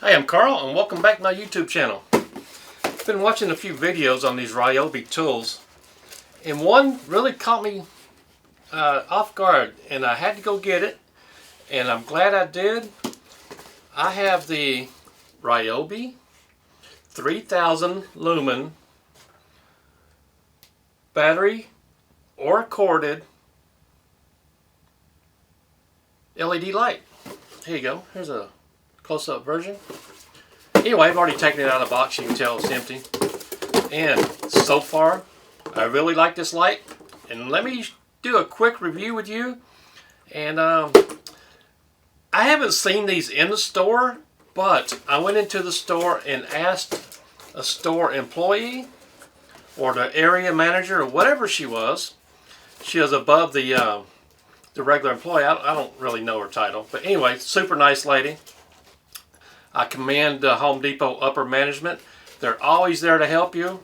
Hi, I'm Carl and welcome back to my YouTube channel. I've been watching a few videos on these RYOBI tools and one really caught me off guard and I had to go get it and I'm glad I did. I have the RYOBI 3000 lumen battery or corded LED light. Here you go. Here's a close-up version. Anyway, I've already taken it out of the box. You can tell it's empty. And so far, I really like this light. And let me do a quick review with you. And I haven't seen these in the store, but I went into the store and asked a store employee or the area manager or whatever she was. She was above the regular employee. I don't really know her title. But anyway, super nice lady. I commend Home Depot upper management. They're always there to help you.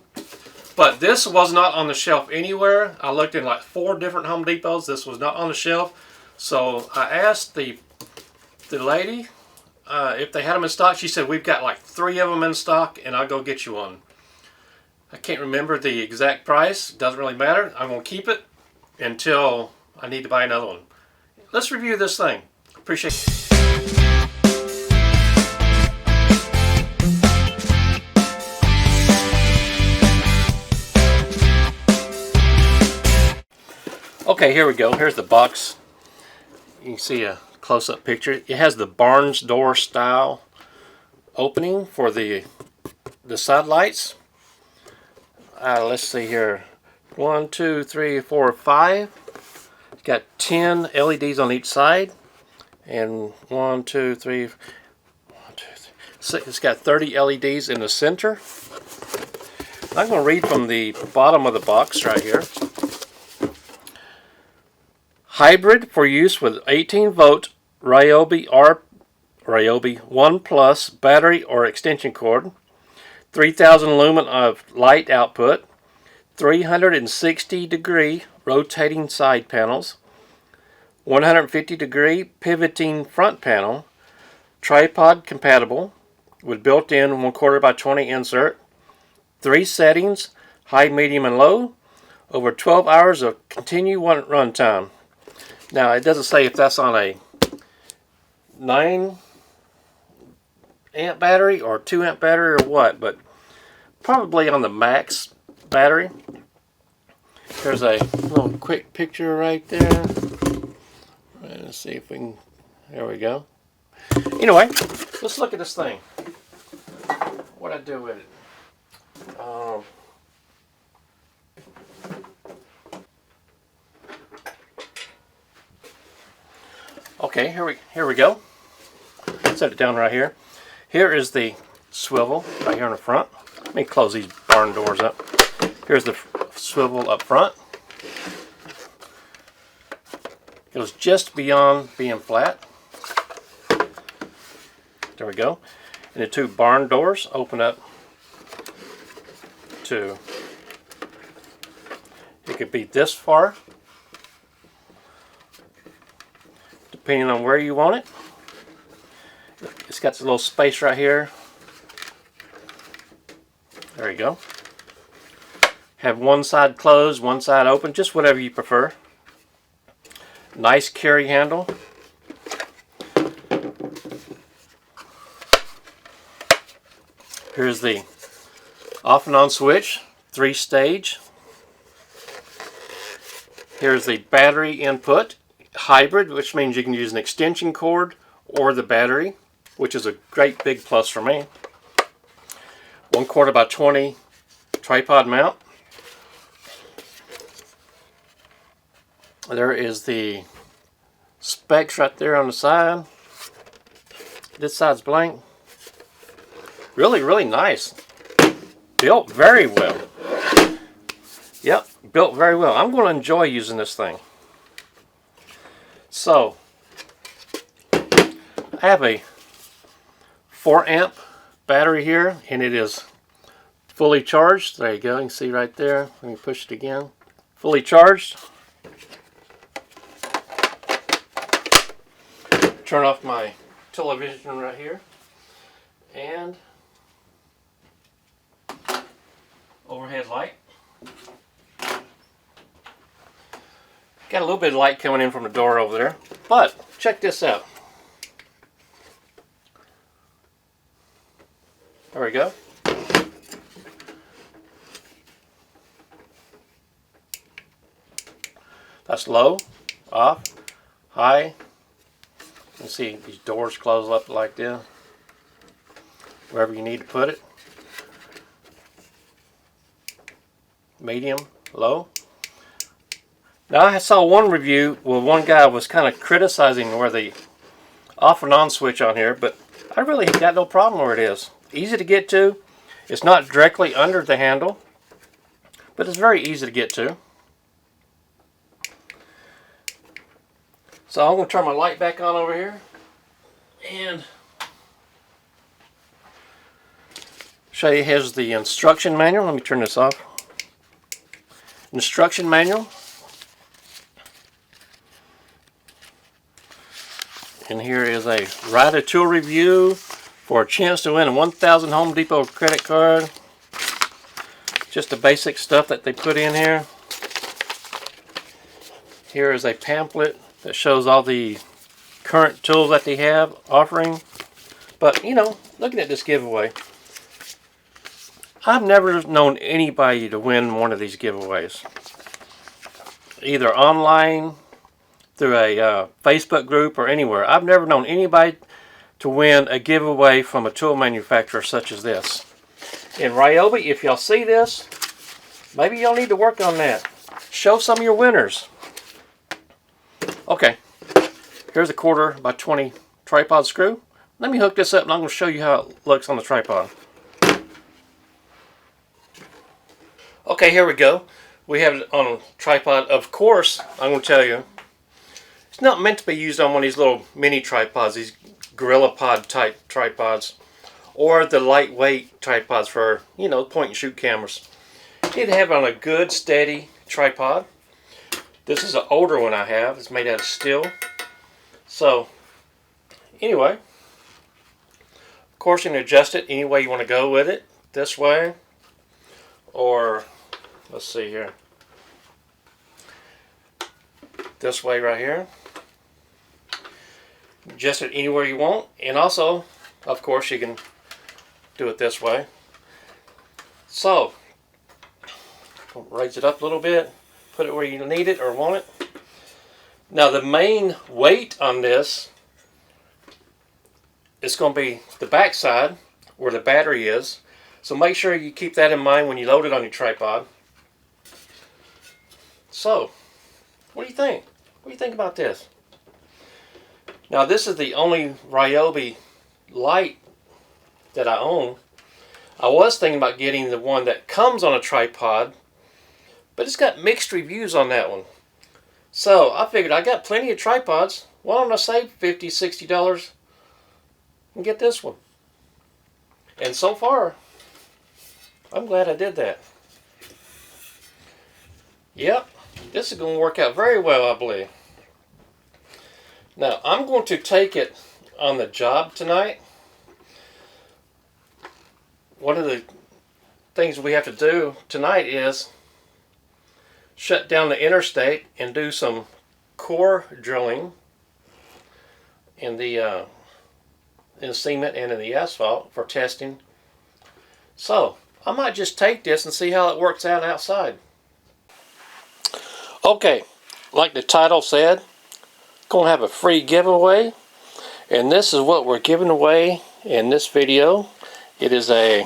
But this was not on the shelf anywhere. I looked in like 4 different Home Depots. This was not on the shelf. So I asked the lady if they had them in stock. She said, we've got like 3 of them in stock and I'll go get you one. I can't remember the exact price. Doesn't really matter. I'm going to keep it until I need to buy another one. Let's review this thing. Appreciate it. Okay, here we go. Here's the box. You can see a close-up picture. It has the Barnes door style opening for the side lights. Let's see here. 1, 2, 3, 4, 5. It's got 10 LEDs on each side. And 1, 2, 3, 1, 2, 3. 6. It's got 30 LEDs in the center. I'm going to read from the bottom of the box right here. Hybrid for use with 18-volt RYOBI ONE Plus battery or extension cord, 3000 lumen of light output, 360-degree rotating side panels, 150-degree pivoting front panel, tripod compatible with built-in 1/4 by 20 insert, 3 settings, high, medium, and low, over 12 hours of continuous run time. Now, it doesn't say if that's on a 9 amp battery or 2 amp battery or what, but probably on the max battery. There's a little quick picture right there. Let's see if we can, there we go. Anyway, let's look at this thing. What I do with it. Okay, here we go. Set it down right here. Here is the swivel right here in the front. Let me close these barn doors up. Here's the swivel up front. Goes just beyond being flat. There we go. And the 2 barn doors open up to, it could be this far, depending on where you want it. It's got a little space right here. There you go. Have one side closed, one side open, just whatever you prefer. Nice carry handle. Here's the off and on switch, 3-stage. Here's the battery input. Hybrid, which means you can use an extension cord or the battery, which is a great big plus for me. 1/4 by 20 tripod mount. There is the specs right there on the side. This side's blank. Really, really nice. Built very well. Yep, built very well. I'm going to enjoy using this thing. So, I have a 4 amp battery here and it is fully charged. There you go, you can see right there. Let me push it again. Fully charged. Turn off my television right here. and overhead light. Got a little bit of light coming in from the door over there, but check this out. There we go. That's low, off, high. You can see these doors close up like this, wherever you need to put it. Medium, low. Now I saw one review where one guy was kind of criticizing where the off and on switch on here, but I really got no problem where it is. Easy to get to. It's not directly under the handle, but it's very easy to get to. So I'm going to turn my light back on over here and show you here's the instruction manual. Let me turn this off. Instruction manual. And here is a RYOBI tool review for a chance to win a 1,000 Home Depot credit card. Just the basic stuff that they put in here. Here is a pamphlet that shows all the current tools that they have offering. But you know, looking at this giveaway, I've never known anybody to win one of these giveaways. Either online, through a Facebook group, or anywhere. I've never known anybody to win a giveaway from a tool manufacturer such as this. And RYOBI, if y'all see this, maybe y'all need to work on that. Show some of your winners. Okay, here's a 1/4x20 tripod screw. Let me hook this up and I'm going to show you how it looks on the tripod. Okay, here we go. We have it on a tripod. Of course, I'm going to tell you, it's not meant to be used on one of these little mini tripods, these Gorilla Pod type tripods, or the lightweight tripods for, you know, point and shoot cameras. You need to have it on a good, steady tripod. This is an older one I have. It's made out of steel. So, anyway, of course you can adjust it any way you want to go with it. This way, or let's see here. This way right here. Adjust it anywhere you want, and also, of course, you can do it this way. So, raise it up a little bit, put it where you need it or want it. Now, the main weight on this is going to be the back side where the battery is. So make sure you keep that in mind when you load it on your tripod. So, what do you think? What do you think about this? Now, this is the only RYOBI light that I own. I was thinking about getting the one that comes on a tripod, but it's got mixed reviews on that one. So I figured I got plenty of tripods. Why don't I save $50, $60 and get this one? And so far, I'm glad I did that. Yep, this is going to work out very well, I believe. Now, I'm going to take it on the job tonight. One of the things we have to do tonight is shut down the interstate and do some core drilling in the cement and in the asphalt for testing. So, I might just take this and see how it works out outside. Okay, like the title said, going to have a free giveaway, and this is what we're giving away in this video. It is a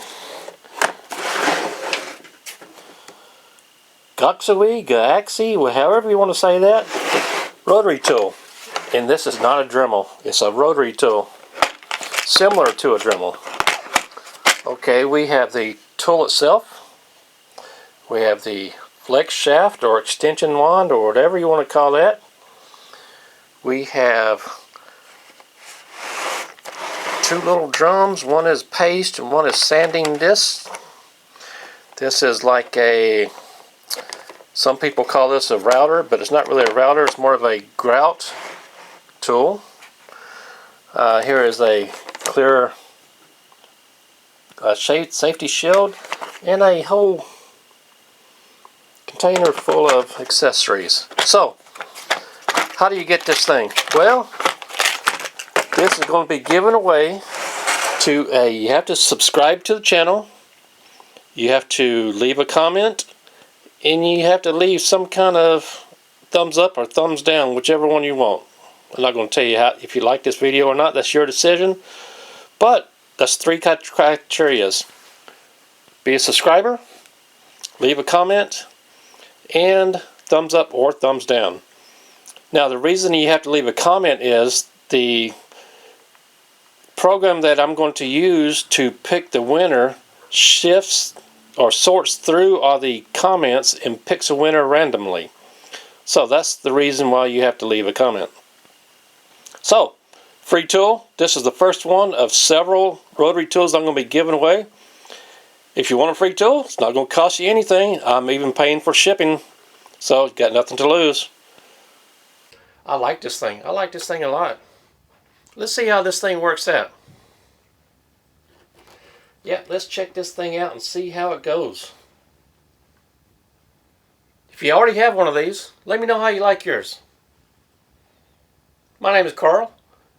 Gaxi, however you want to say that, rotary tool. And this is not a Dremel, it's a rotary tool, similar to a Dremel. Okay, we have the tool itself, we have the flex shaft or extension wand or whatever you want to call that. We have two little drums. One is paste and one is sanding disc. This is like a, some people call this a router, but it's not really a router, it's more of a grout tool. Here is a clear a safety shield, and a whole container full of accessories. So, how do you get this thing? Well, this is going to be given away to you have to subscribe to the channel, you have to leave a comment, and you have to leave some kind of thumbs up or thumbs down, whichever one you want. I'm not going to tell you how, if you like this video or not, that's your decision. But that's 3 criteria. Be a subscriber, leave a comment, and thumbs up or thumbs down. Now the reason you have to leave a comment is the program that I'm going to use to pick the winner shifts or sorts through all the comments and picks a winner randomly. So that's the reason why you have to leave a comment. So, free tool. This is the first one of several rotary tools I'm going to be giving away. If you want a free tool, it's not going to cost you anything. I'm even paying for shipping, so you've got nothing to lose. I like this thing. I like this thing a lot. Let's see how this thing works out. Yeah, let's check this thing out and see how it goes. If you already have one of these, let me know how you like yours. My name is Carl,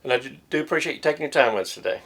and I do appreciate you taking your time with us today.